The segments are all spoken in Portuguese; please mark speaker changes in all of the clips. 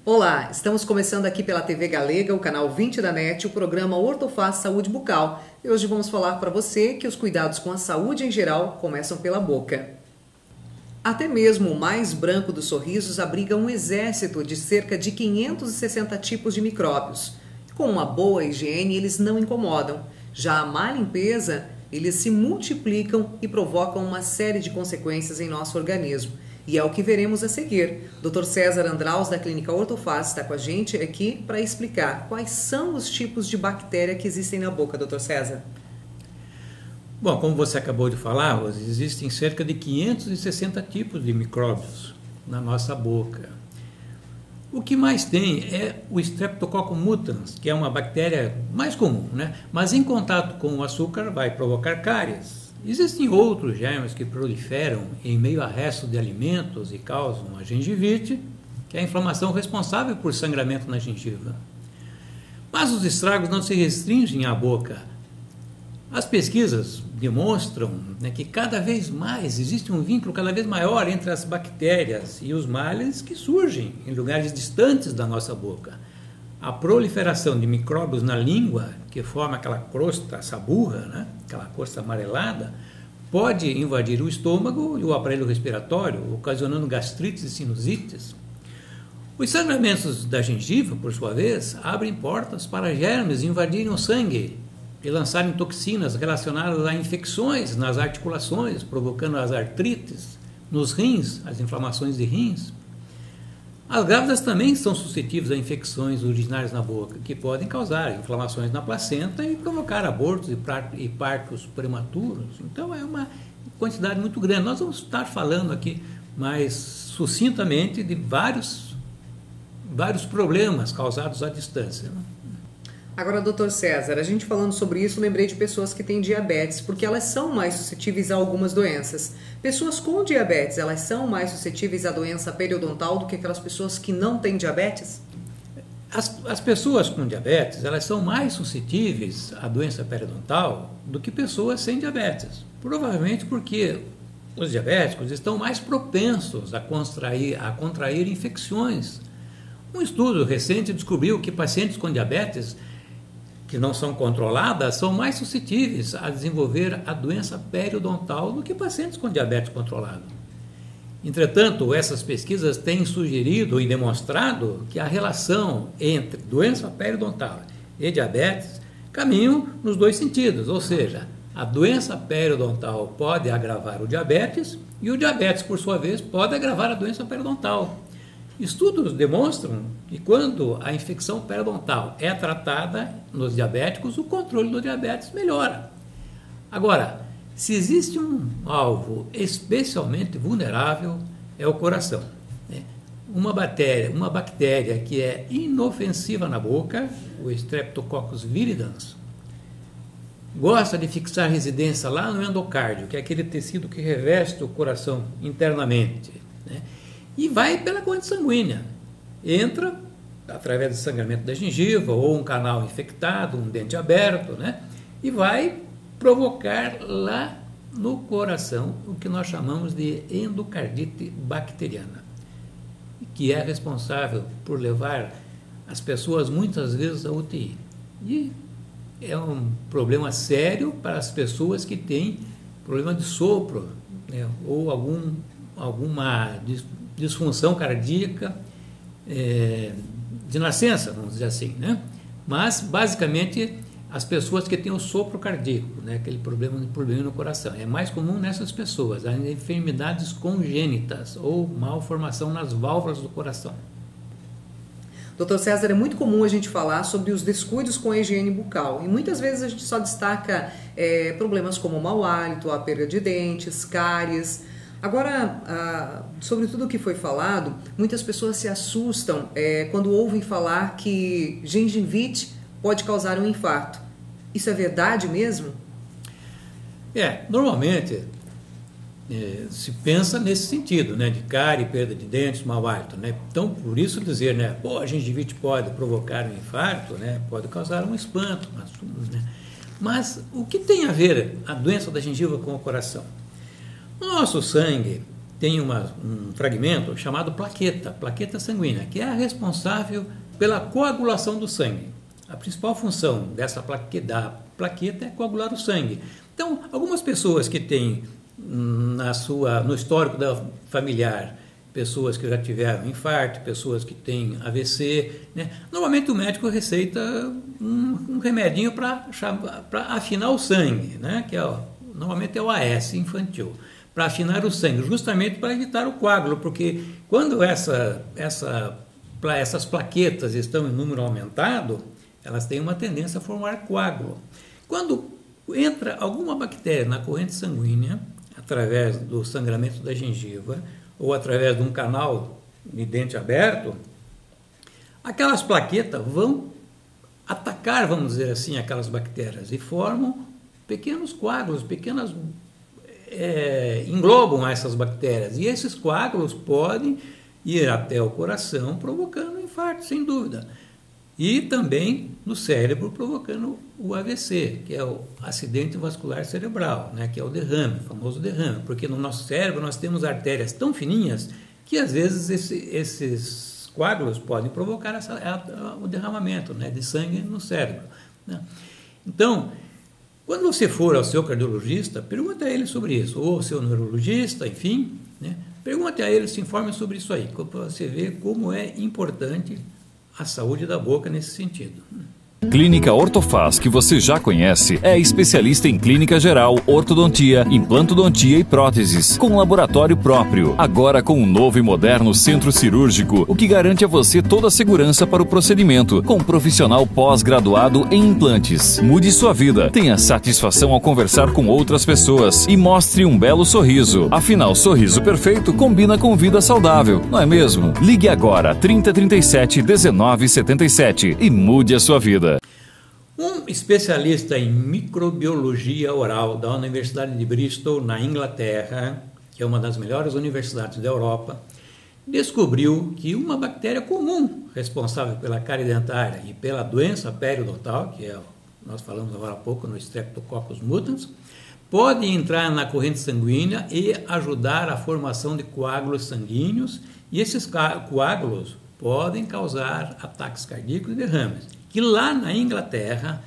Speaker 1: Olá, estamos começando aqui pela TV Galega, o canal 20 da NET, o programa Ortofaz Saúde Bucal. E hoje vamos falar para você que os cuidados com a saúde em geral começam pela boca. Até mesmo o mais branco dos sorrisos abriga um exército de cerca de 560 tipos de micróbios. Com uma boa higiene, eles não incomodam. Já a má limpeza, eles se multiplicam e provocam uma série de consequências em nosso organismo. E é o que veremos a seguir. Dr. César Andraus, da Clínica Ortofaz, está com a gente aqui para explicar quais são os tipos de bactéria que existem na boca, Dr. César.
Speaker 2: Bom, como você acabou de falar, existem cerca de 560 tipos de micróbios na nossa boca. O que mais tem é o Streptococcus mutans, que é uma bactéria mais comum, né? Mas em contato com o açúcar vai provocar cáries. Existem outros germes que proliferam em meio a restos de alimentos e causam a gengivite, que é a inflamação responsável por sangramento na gengiva. Mas os estragos não se restringem à boca. As pesquisas demonstram, né, que cada vez mais existe um vínculo cada vez maior entre as bactérias e os males que surgem em lugares distantes da nossa boca. A proliferação de micróbios na língua, que forma aquela crosta saburra, né, aquela crosta amarelada, pode invadir o estômago e o aparelho respiratório, ocasionando gastrites e sinusites. Os sangramentos da gengiva, por sua vez, abrem portas para germes invadirem o sangue e lançarem toxinas relacionadas a infecções nas articulações, provocando as artrites, nos rins, as inflamações de rins. As grávidas também são suscetíveis a infecções urinárias na boca, que podem causar inflamações na placenta e provocar abortos e partos prematuros. Então é uma quantidade muito grande. Nós vamos estar falando aqui mais sucintamente de vários problemas causados à distância.
Speaker 1: Agora, doutor César, a gente falando sobre isso, lembrei de pessoas que têm diabetes, porque elas são mais suscetíveis a algumas doenças. Pessoas com diabetes, elas são mais suscetíveis à doença periodontal do que aquelas pessoas que não têm diabetes?
Speaker 2: As pessoas com diabetes, elas são mais suscetíveis à doença periodontal do que pessoas sem diabetes. Provavelmente porque os diabéticos estão mais propensos a contrair infecções. Um estudo recente descobriu que pacientes com diabetes que não são controladas são mais suscetíveis a desenvolver a doença periodontal do que pacientes com diabetes controlado. Entretanto, essas pesquisas têm sugerido e demonstrado que a relação entre doença periodontal e diabetes caminham nos dois sentidos, ou seja, a doença periodontal pode agravar o diabetes e o diabetes, por sua vez, pode agravar a doença periodontal. Estudos demonstram que quando a infecção periodontal é tratada nos diabéticos, o controle do diabetes melhora. Agora, se existe um alvo especialmente vulnerável, é o coração. Uma bactéria que é inofensiva na boca, o Streptococcus viridans, gosta de fixar residência lá no endocárdio, que é aquele tecido que reveste o coração internamente, né? E vai pela corrente sanguínea. Entra através do sangramento da gengiva ou um canal infectado, um dente aberto, né? E vai provocar lá no coração o que nós chamamos de endocardite bacteriana, que é responsável por levar as pessoas muitas vezes à UTI. E é um problema sério para as pessoas que têm problema de sopro, né? Ou alguma disfunção cardíaca de nascença, vamos dizer assim, né? Mas, basicamente, as pessoas que têm o sopro cardíaco, né? Aquele problema no coração, é mais comum nessas pessoas, as enfermidades congênitas ou malformação nas válvulas do coração.
Speaker 1: Doutor César, é muito comum a gente falar sobre os descuidos com a higiene bucal e muitas vezes a gente só destaca problemas como mau hálito, a perda de dentes, cáries. Agora, sobre tudo o que foi falado, muitas pessoas se assustam quando ouvem falar que gengivite pode causar um infarto. Isso é verdade mesmo?
Speaker 2: Normalmente se pensa nesse sentido, né, de cárie, perda de dentes, mau hálito, né? Então, por isso dizer, né, a gengivite pode provocar um infarto, né, pode causar um espanto, né? Mas o que tem a ver a doença da gengiva com o coração? No nosso sangue tem um fragmento chamado plaqueta sanguínea, que é a responsável pela coagulação do sangue. A principal função da plaqueta é coagular o sangue. Então, algumas pessoas que têm no histórico familiar, pessoas que já tiveram infarto, pessoas que têm AVC, né? Normalmente o médico receita um remedinho para afinar o sangue, né? Que normalmente é o AS infantil, para afinar o sangue, justamente para evitar o coágulo, porque quando essas plaquetas estão em número aumentado, elas têm uma tendência a formar coágulo. Quando entra alguma bactéria na corrente sanguínea, através do sangramento da gengiva, ou através de um canal de dente aberto, aquelas plaquetas vão atacar, vamos dizer assim, aquelas bactérias e formam pequenos coágulos, englobam essas bactérias. E esses coágulos podem ir até o coração, provocando um infarto, sem dúvida. E também no cérebro, provocando o AVC, que é o acidente vascular cerebral, né, que é o derrame, o famoso derrame. Porque no nosso cérebro nós temos artérias tão fininhas que às vezes esses coágulos podem provocar o derramamento, né, de sangue no cérebro, né? Então, quando você for ao seu cardiologista, pergunte a ele sobre isso, ou ao seu neurologista, enfim, né, pergunte a ele, se informe sobre isso aí, para você ver como é importante a saúde da boca nesse sentido.
Speaker 3: Clínica Ortofaz, que você já conhece, é especialista em clínica geral, ortodontia, implantodontia e próteses, com laboratório próprio. Agora com um novo e moderno centro cirúrgico, o que garante a você toda a segurança para o procedimento, com um profissional pós-graduado em implantes. Mude sua vida, tenha satisfação ao conversar com outras pessoas e mostre um belo sorriso. Afinal, sorriso perfeito combina com vida saudável, não é mesmo? Ligue agora, 3037 1977 e mude a sua vida.
Speaker 2: Um especialista em microbiologia oral da Universidade de Bristol, na Inglaterra, que é uma das melhores universidades da Europa, descobriu que uma bactéria comum responsável pela cárie dentária e pela doença periodontal, que nós falamos agora há pouco no Streptococcus mutans, pode entrar na corrente sanguínea e ajudar a formação de coágulos sanguíneos, e esses coágulos podem causar ataques cardíacos e derrames, que lá na Inglaterra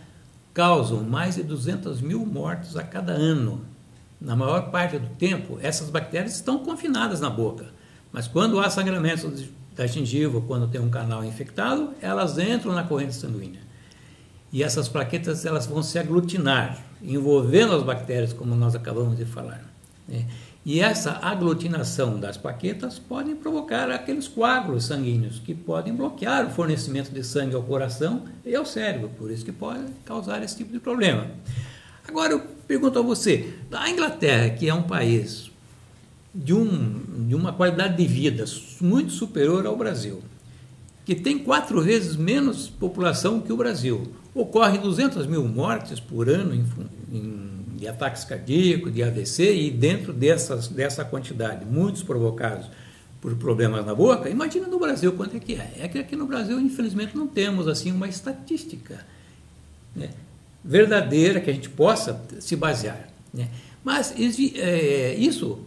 Speaker 2: causam mais de 200 mil mortes a cada ano. Na maior parte do tempo, essas bactérias estão confinadas na boca, mas quando há sangramento da gengiva, quando tem um canal infectado, elas entram na corrente sanguínea. E essas plaquetas elas vão se aglutinar, envolvendo as bactérias, como nós acabamos de falar, né? E essa aglutinação das plaquetas pode provocar aqueles coágulos sanguíneos que podem bloquear o fornecimento de sangue ao coração e ao cérebro, por isso que pode causar esse tipo de problema. Agora eu pergunto a você, a Inglaterra, que é um país de uma qualidade de vida muito superior ao Brasil, que tem 4 vezes menos população que o Brasil, ocorre 200 mil mortes por ano de ataques cardíacos, de AVC, e dentro dessa quantidade, muitos provocados por problemas na boca, imagina no Brasil quanto é que é. É que aqui no Brasil, infelizmente, não temos assim uma estatística, né, verdadeira que a gente possa se basear, né? Mas isso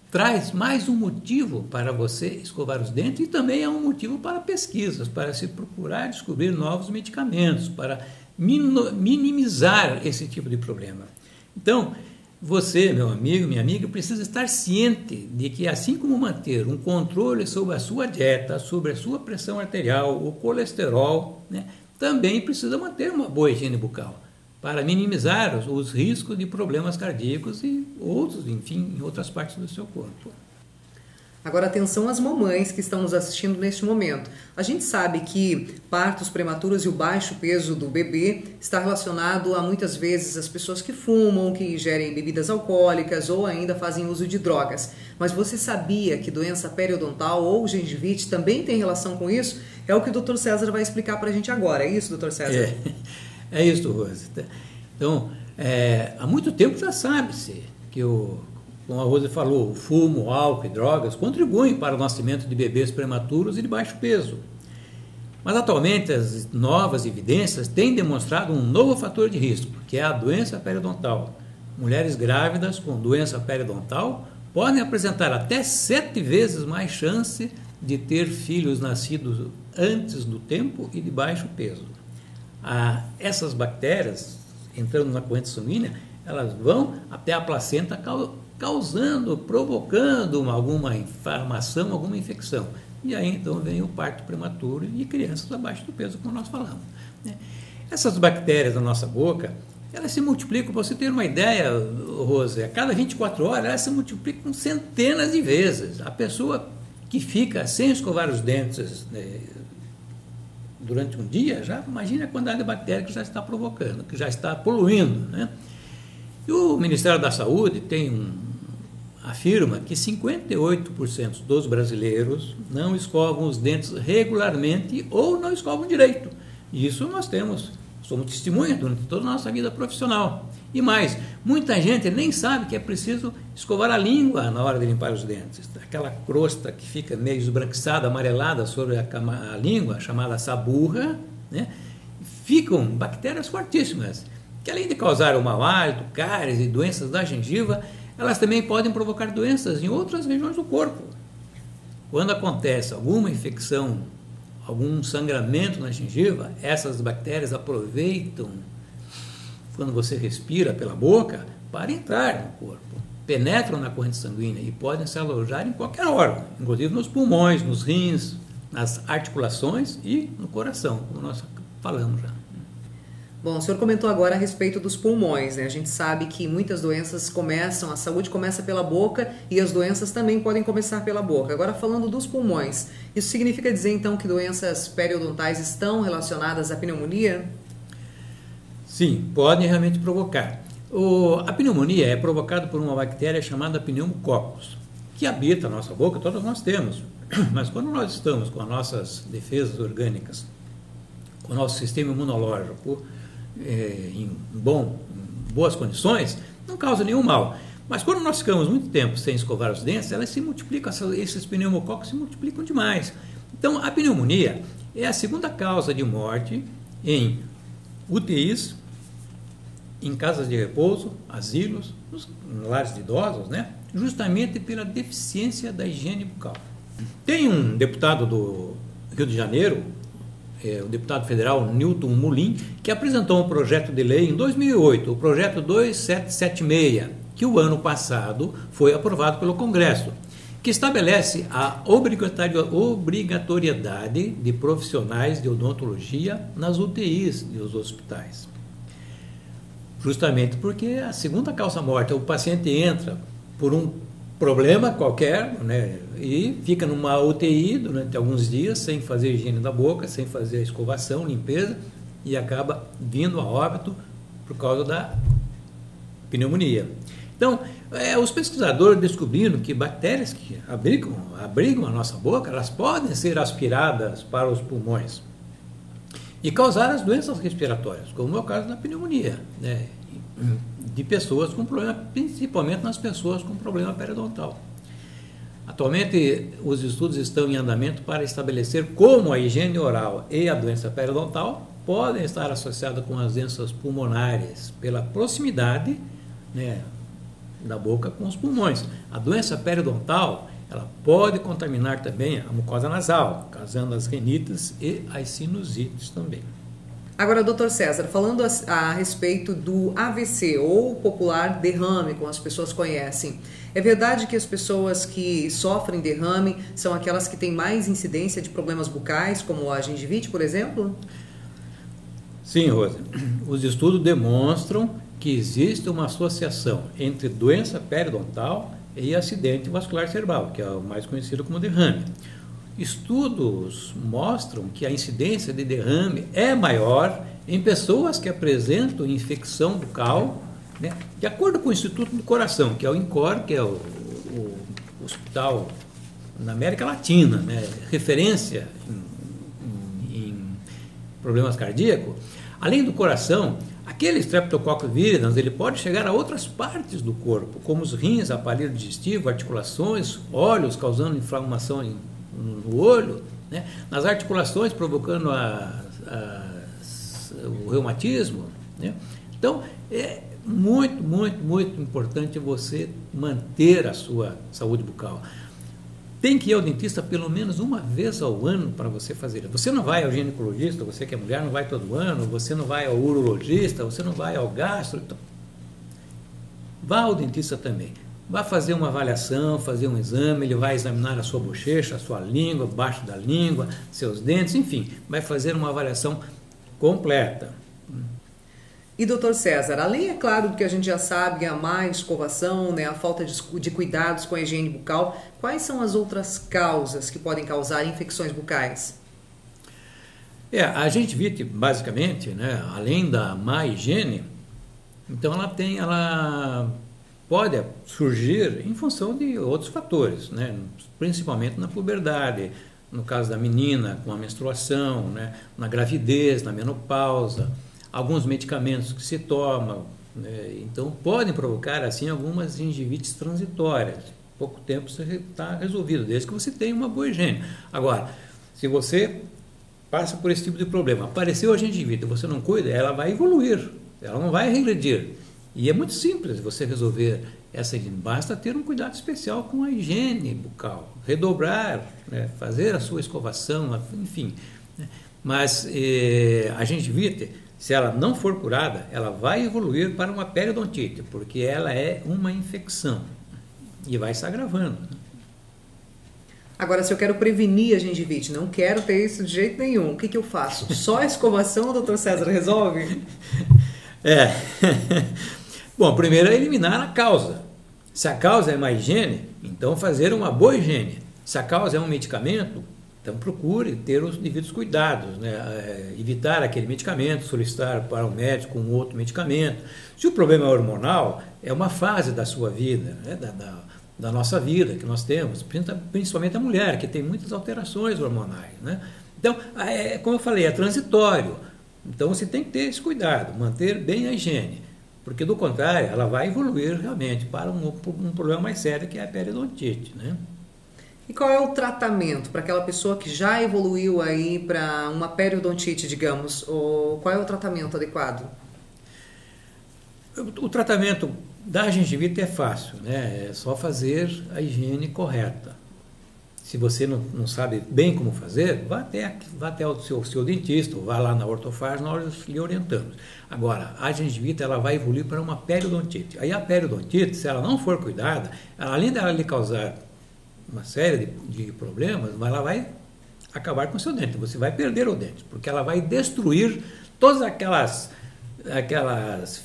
Speaker 2: traz mais um motivo para você escovar os dentes, e também é um motivo para pesquisas, para se procurar descobrir novos medicamentos, para minimizar esse tipo de problema. Então, você, meu amigo, minha amiga, precisa estar ciente de que, assim como manter um controle sobre a sua dieta, sobre a sua pressão arterial, o colesterol, né, também precisa manter uma boa higiene bucal, para minimizar os riscos de problemas cardíacos e outros, enfim, em outras partes do seu corpo.
Speaker 1: Agora, atenção às mamães que estão nos assistindo neste momento. A gente sabe que partos prematuros e o baixo peso do bebê está relacionado a, muitas vezes, as pessoas que fumam, que ingerem bebidas alcoólicas ou ainda fazem uso de drogas. Mas você sabia que doença periodontal ou gengivite também tem relação com isso? É o que o Dr. César vai explicar para a gente agora. É isso, Dr. César?
Speaker 2: É isso, Rose. Então, há muito tempo já sabe-se que como a Rose falou, o fumo, o álcool e drogas contribuem para o nascimento de bebês prematuros e de baixo peso. Mas atualmente as novas evidências têm demonstrado um novo fator de risco, que é a doença periodontal, mulheres grávidas com doença periodontal podem apresentar até 7 vezes mais chance de ter filhos nascidos antes do tempo e de baixo peso. Essas bactérias, entrando na corrente sanguínea, elas vão até a placenta provocando alguma inflamação, alguma infecção. E aí então vem o parto prematuro e crianças abaixo do peso, como nós falamos, né? Essas bactérias na nossa boca, elas se multiplicam, para você ter uma ideia, Rose, a cada 24 horas elas se multiplicam centenas de vezes. A pessoa que fica sem escovar os dentes, né, durante um dia, já imagina a quantidade de bactérias que já está provocando, que já está poluindo, né? E o Ministério da Saúde afirma que 58% dos brasileiros não escovam os dentes regularmente ou não escovam direito. E isso nós somos testemunha durante toda a nossa vida profissional. E mais, muita gente nem sabe que é preciso escovar a língua na hora de limpar os dentes. Aquela crosta que fica meio esbranquiçada, amarelada sobre a língua, chamada saburra, né? Ficam bactérias fortíssimas, que além de causar o mau hálito, cáries e doenças da gengiva, elas também podem provocar doenças em outras regiões do corpo. Quando acontece alguma infecção, algum sangramento na gengiva, essas bactérias aproveitam quando você respira pela boca para entrar no corpo, penetram na corrente sanguínea e podem se alojar em qualquer órgão, inclusive nos pulmões, nos rins, nas articulações e no coração, como nós falamos já.
Speaker 1: Bom, o senhor comentou agora a respeito dos pulmões, né? A gente sabe que muitas doenças a saúde começa pela boca e as doenças também podem começar pela boca. Agora, falando dos pulmões, isso significa dizer então que doenças periodontais estão relacionadas à pneumonia?
Speaker 2: Sim, podem realmente provocar. A pneumonia é provocada por uma bactéria chamada pneumococcus, que habita a nossa boca, todos nós temos. Mas quando nós estamos com as nossas defesas orgânicas, com o nosso sistema imunológico em boas condições, não causa nenhum mal. Mas quando nós ficamos muito tempo sem escovar os dentes, elas se multiplicam, esses pneumococos se multiplicam demais. Então, a pneumonia é a segunda causa de morte em UTIs, em casas de repouso, asilos, nos lares de idosos, né? Justamente pela deficiência da higiene bucal. Tem um deputado do Rio de Janeiro, o deputado federal Newton Mulin, que apresentou um projeto de lei em 2008, o projeto 2776, que o ano passado foi aprovado pelo Congresso, que estabelece a obrigatoriedade de profissionais de odontologia nas UTIs dos hospitais. Justamente porque a segunda causa-morte, o paciente entra por um problema qualquer, né, e fica numa UTI durante alguns dias sem fazer higiene da boca, sem fazer a escovação, limpeza, e acaba vindo a óbito por causa da pneumonia. Então, os pesquisadores descobriram que bactérias que abrigam a nossa boca, elas podem ser aspiradas para os pulmões e causar as doenças respiratórias, como é o caso da pneumonia, né, de pessoas com problema, principalmente nas pessoas com problema periodontal. Atualmente, os estudos estão em andamento para estabelecer como a higiene oral e a doença periodontal podem estar associadas com as doenças pulmonares pela proximidade, né, da boca com os pulmões. A doença periodontal, ela pode contaminar também a mucosa nasal, causando as rinites e as sinusites também.
Speaker 1: Agora, doutor César, falando a respeito do AVC, ou popular derrame, como as pessoas conhecem, é verdade que as pessoas que sofrem derrame são aquelas que têm mais incidência de problemas bucais, como a gengivite, por exemplo?
Speaker 2: Sim, Rosa. Os estudos demonstram que existe uma associação entre doença periodontal e acidente vascular cerebral, que é o mais conhecido como derrame. Estudos mostram que a incidência de derrame é maior em pessoas que apresentam infecção bucal, né, de acordo com o Instituto do Coração, que é o INCOR, que é o hospital na América Latina, né, referência em problemas cardíacos. Além do coração, aquele Streptococcus viridans, ele pode chegar a outras partes do corpo, como os rins, aparelho digestivo, articulações, olhos, causando inflamação no olho, né? Nas articulações, provocando o reumatismo, né? Então, muito, muito, muito importante você manter a sua saúde bucal. Tem que ir ao dentista pelo menos uma vez ao ano para você fazer. Você não vai ao ginecologista, você que é mulher não vai todo ano, você não vai ao urologista, você não vai ao gastro. Então, vá ao dentista também. Vá fazer uma avaliação, fazer um exame, ele vai examinar a sua bochecha, a sua língua, baixo da língua, seus dentes, enfim, vai fazer uma avaliação completa.
Speaker 1: E, doutor César, além, é claro, do que a gente já sabe, a má escovação, né, a falta de cuidados com a higiene bucal, quais são as outras causas que podem causar infecções bucais?
Speaker 2: A gengivite, basicamente, né, além da má higiene, então ela pode surgir em função de outros fatores, né, principalmente na puberdade, no caso da menina, com a menstruação, né, na gravidez, na menopausa, alguns medicamentos que se tomam, né, então podem provocar assim algumas gengivites transitórias. Em pouco tempo você está resolvido, desde que você tenha uma boa higiene. Agora, se você passa por esse tipo de problema, apareceu a gengivite, você não cuida, ela vai evoluir, ela não vai regredir. E é muito simples você resolver essa higiene. Basta ter um cuidado especial com a higiene bucal, redobrar, né, fazer a sua escovação, enfim. Mas a gengivite, se ela não for curada, ela vai evoluir para uma periodontite, porque ela é uma infecção e vai se agravando.
Speaker 1: Agora, se eu quero prevenir a gengivite, não quero ter isso de jeito nenhum, o que eu faço? Só a escovação, doutor César, resolve?
Speaker 2: Bom, primeiro é eliminar a causa. Se a causa é má higiene, então fazer uma boa higiene. Se a causa é um medicamento, então procure ter os devidos cuidados, né? Evitar aquele medicamento, solicitar para o médico um outro medicamento. Se o problema é hormonal, é uma fase da sua vida, né? da nossa vida que nós temos, principalmente a mulher, que tem muitas alterações hormonais, né? Então, como eu falei, é transitório. Então você tem que ter esse cuidado, manter bem a higiene, porque do contrário ela vai evoluir realmente para um problema mais sério, que é a periodontite, né?
Speaker 1: E qual é o tratamento para aquela pessoa que já evoluiu aí para uma periodontite, digamos? Ou qual é o tratamento adequado?
Speaker 2: O tratamento da gengivite é fácil, né? É só fazer a higiene correta. Se você não sabe bem como fazer, vá até o seu dentista, ou vá lá na Ortofaz, nós lhe orientamos. Agora, a gengivite ela vai evoluir para uma periodontite. Aí a periodontite, se ela não for cuidada, além dela lhe causar uma série de problemas, ela vai acabar com o seu dente. Você vai perder o dente, porque ela vai destruir todas aquelas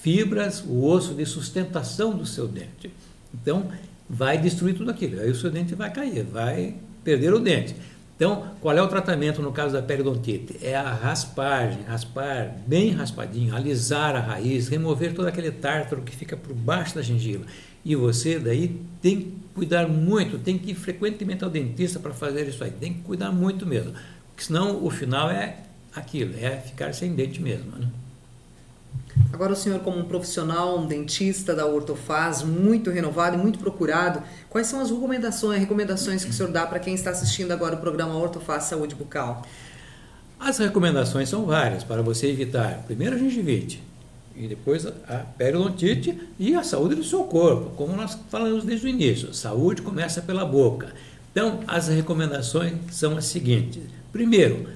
Speaker 2: fibras, o osso de sustentação do seu dente. Então, vai destruir tudo aquilo. Aí o seu dente vai cair, vai perder o dente. Então, qual é o tratamento no caso da periodontite? É a raspagem, raspar bem raspadinho, alisar a raiz, remover todo aquele tártaro que fica por baixo da gengiva. E você daí tem que cuidar muito, tem que ir frequentemente ao dentista para fazer isso aí. Tem que cuidar muito mesmo, porque senão o final é aquilo, é ficar sem dente mesmo, né?
Speaker 1: Agora o senhor, como um profissional, um dentista da Ortofaz, muito renovado e muito procurado, quais são as recomendações que o senhor dá para quem está assistindo agora o programa Ortofaz Saúde Bucal?
Speaker 2: As recomendações são várias para você evitar, primeiro a gengivite, e depois a periodontite e a saúde do seu corpo, como nós falamos desde o início. Saúde começa pela boca. Então, as recomendações são as seguintes. Primeiro,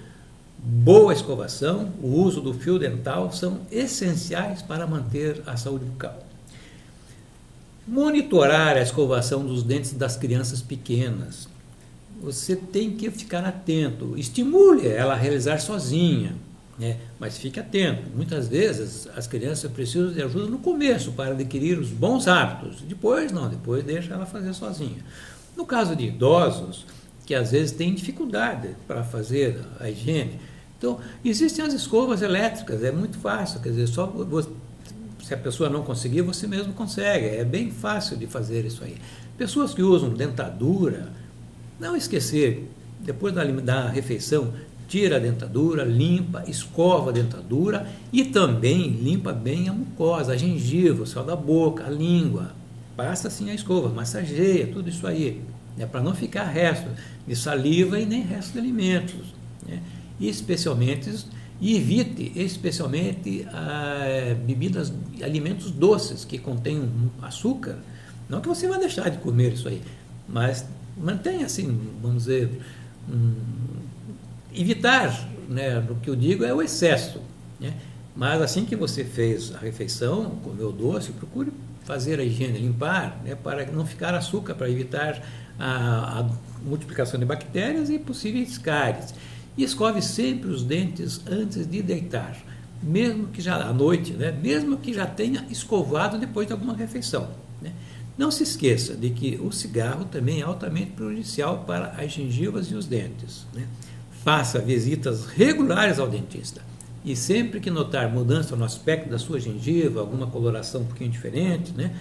Speaker 2: boa escovação, o uso do fio dental são essenciais para manter a saúde bucal. Monitorar a escovação dos dentes das crianças pequenas. Você tem que ficar atento, estimule ela a realizar sozinha, né? Mas fique atento. Muitas vezes as crianças precisam de ajuda no começo para adquirir os bons hábitos. Depois não, depois deixa ela fazer sozinha. No caso de idosos, que às vezes têm dificuldade para fazer a higiene, então existem as escovas elétricas, é muito fácil, quer dizer, se a pessoa não conseguir, você mesmo consegue, é bem fácil de fazer isso aí. Pessoas que usam dentadura, não esquecer, depois da refeição, tira a dentadura, limpa, escova a dentadura e também limpa bem a mucosa, a gengiva, o céu da boca, a língua. Passa assim a escova, massageia, tudo isso aí, né, para não ficar resto de saliva e nem resto de alimentos, né? E especialmente E evite especialmente bebidas, alimentos doces que contêm açúcar. Não que você vai deixar de comer isso aí, mas mantenha assim, vamos dizer, evitar, né, o que eu digo é o excesso, né? Mas assim que você fez a refeição, comeu doce, procure fazer a higiene, limpar, né, para não ficar açúcar, para evitar a multiplicação de bactérias e possíveis cáries. E escove sempre os dentes antes de deitar, mesmo que já à noite, né, mesmo que já tenha escovado depois de alguma refeição, né. Não se esqueça de que o cigarro também é altamente prejudicial para as gengivas e os dentes, né. Faça visitas regulares ao dentista. E sempre que notar mudança no aspecto da sua gengiva, alguma coloração um pouquinho diferente, né,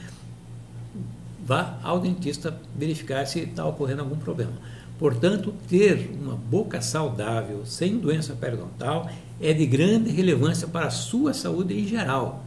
Speaker 2: vá ao dentista verificar se está ocorrendo algum problema. Portanto, ter uma boca saudável, sem doença periodontal, é de grande relevância para a sua saúde em geral.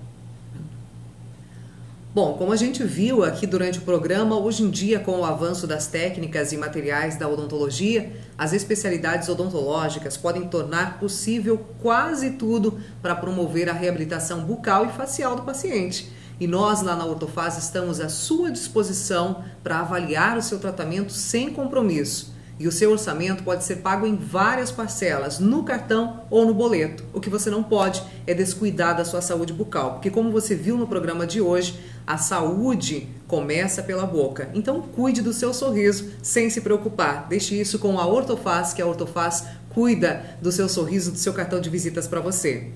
Speaker 1: Bom, como a gente viu aqui durante o programa, hoje em dia, com o avanço das técnicas e materiais da odontologia, as especialidades odontológicas podem tornar possível quase tudo para promover a reabilitação bucal e facial do paciente. E nós, lá na Ortofaz, estamos à sua disposição para avaliar o seu tratamento sem compromisso. E o seu orçamento pode ser pago em várias parcelas, no cartão ou no boleto. O que você não pode é descuidar da sua saúde bucal, porque como você viu no programa de hoje, a saúde começa pela boca. Então cuide do seu sorriso sem se preocupar. Deixe isso com a Ortofaz, que a Ortofaz cuida do seu sorriso, do seu cartão de visitas para você.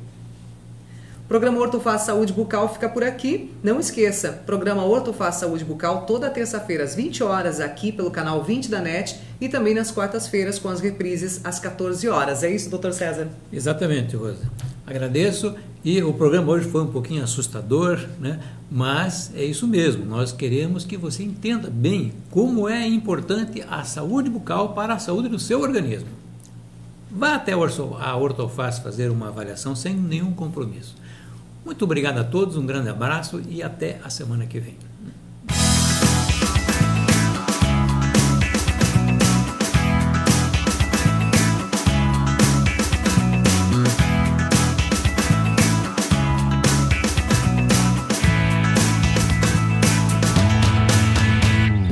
Speaker 1: O programa Ortofaz Saúde Bucal fica por aqui. Não esqueça, programa Ortofaz Saúde Bucal toda terça-feira às 20 horas aqui pelo canal 20 da NET e também nas quartas-feiras com as reprises às 14 horas. É isso, doutor César?
Speaker 2: Exatamente, Rosa. Agradeço e o programa hoje foi um pouquinho assustador, né? Mas é isso mesmo, nós queremos que você entenda bem como é importante a saúde bucal para a saúde do seu organismo. Vá até a Ortofaz fazer uma avaliação sem nenhum compromisso. Muito obrigado a todos, um grande abraço e até a semana que vem.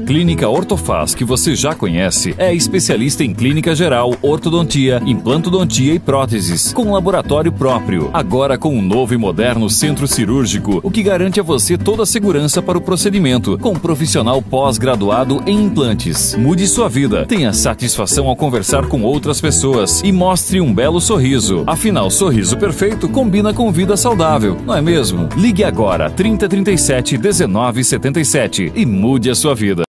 Speaker 3: Clínica Ortofaz, que você já conhece, é especialista em clínica geral, ortodontia, implantodontia e próteses, com laboratório próprio. Agora com um novo e moderno centro cirúrgico, o que garante a você toda a segurança para o procedimento, com um profissional pós-graduado em implantes. Mude sua vida, tenha satisfação ao conversar com outras pessoas e mostre um belo sorriso. Afinal, sorriso perfeito combina com vida saudável, não é mesmo? Ligue agora 3037 1977 e mude a sua vida.